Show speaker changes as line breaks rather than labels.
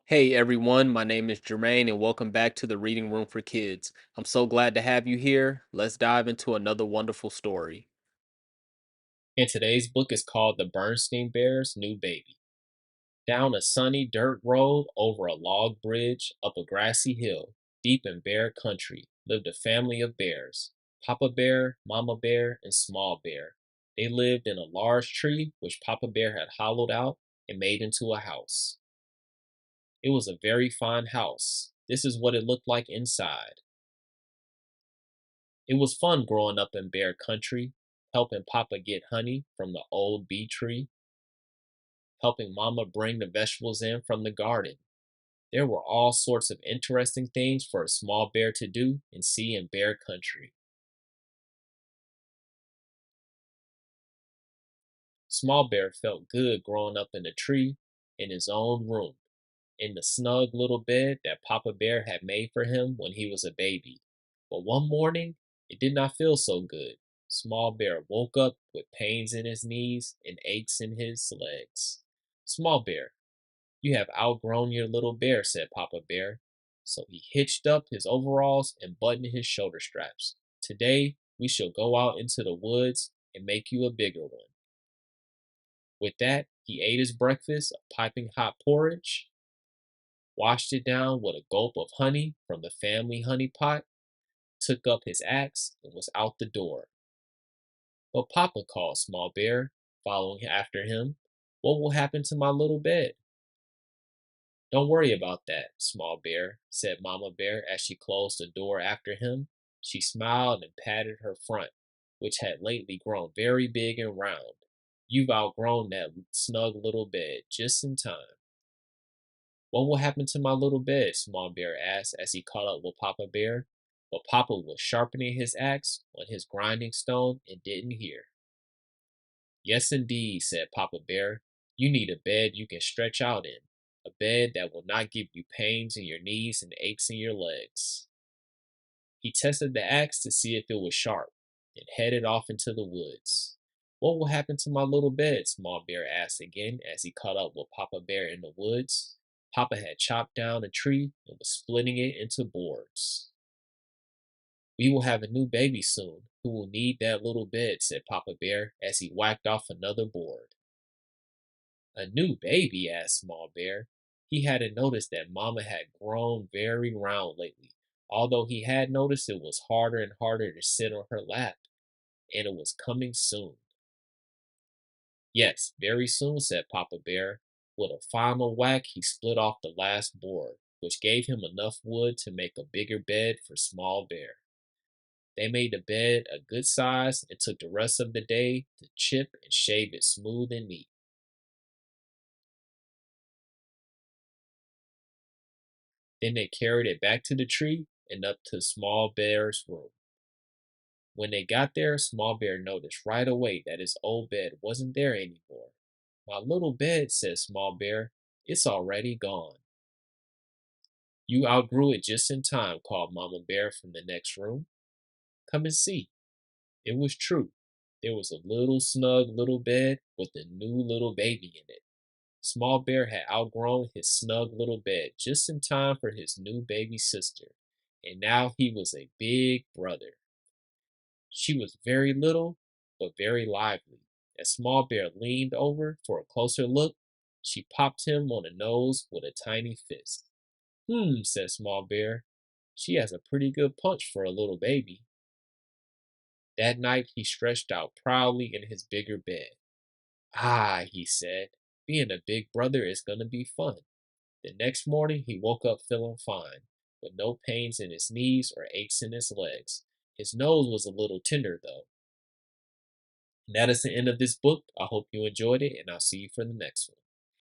Hey everyone, my name is Jermaine and welcome back to the Reading Room for Kids. I'm so glad to have you here. Let's dive into another wonderful story. And today's book is called The Berenstain Bears New Baby. Down a sunny dirt road, over a log bridge, up a grassy hill, deep in bear country, lived a family of bears. Papa Bear, Mama Bear, and Small Bear. They lived in a large tree which Papa Bear had hollowed out and made into a house. It was a very fine house. This is what it looked like inside. It was fun growing up in bear country, helping Papa get honey from the old bee tree, helping Mama bring the vegetables in from the garden. There were all sorts of interesting things for a small bear to do and see in bear country. Small Bear felt good growing up in a tree in his own room, in the snug little bed that Papa Bear had made for him when he was a baby. But one morning, it did not feel so good. Small Bear woke up with pains in his knees and aches in his legs. Small Bear, you have outgrown your little bear, said Papa Bear. So he hitched up his overalls and buttoned his shoulder straps. Today, we shall go out into the woods and make you a bigger one. With that, he ate his breakfast of piping hot porridge, washed it down with a gulp of honey from the family honey pot, took up his axe, and was out the door. But Papa, called Small Bear, following after him, what will happen to my little bed? Don't worry about that, Small Bear, said Mama Bear as she closed the door after him. She smiled and patted her front, which had lately grown very big and round. You've outgrown that snug little bed just in time. What will happen to my little bed? Small Bear asked as he caught up with Papa Bear. But Papa was sharpening his axe on his grinding stone and didn't hear. Yes, indeed, said Papa Bear. You need a bed you can stretch out in, a bed that will not give you pains in your knees and aches in your legs. He tested the axe to see if it was sharp and headed off into the woods. What will happen to my little bed? Small Bear asked again as he caught up with Papa Bear in the woods. Papa had chopped down a tree and was splitting it into boards. We will have a new baby soon, who will need that little bed, said Papa Bear as he whacked off another board. A new baby? Asked Small Bear. He hadn't noticed that Mama had grown very round lately, although he had noticed it was harder and harder to sit on her lap, and it was coming soon. Yes, very soon, said Papa Bear. With a final whack, he split off the last board, which gave him enough wood to make a bigger bed for Small Bear. They made the bed a good size and took the rest of the day to chip and shave it smooth and neat. Then they carried it back to the tree and up to Small Bear's room. When they got there, Small Bear noticed right away that his old bed wasn't there anymore. My little bed, said Small Bear, it's already gone. You outgrew it just in time, called Mama Bear from the next room. Come and see. It was true. There was a little snug little bed with a new little baby in it. Small Bear had outgrown his snug little bed just in time for his new baby sister, and now he was a big brother. She was very little, but very lively. As Small Bear leaned over for a closer look, she popped him on the nose with a tiny fist. Said Small Bear. She has a pretty good punch for a little baby. That night he stretched out proudly in his bigger bed. Ah, he said, being a big brother is going to be fun. The next morning he woke up feeling fine, with no pains in his knees or aches in his legs. His nose was a little tender, though. And that is the end of this book. I hope you enjoyed it, and I'll see you for the next one.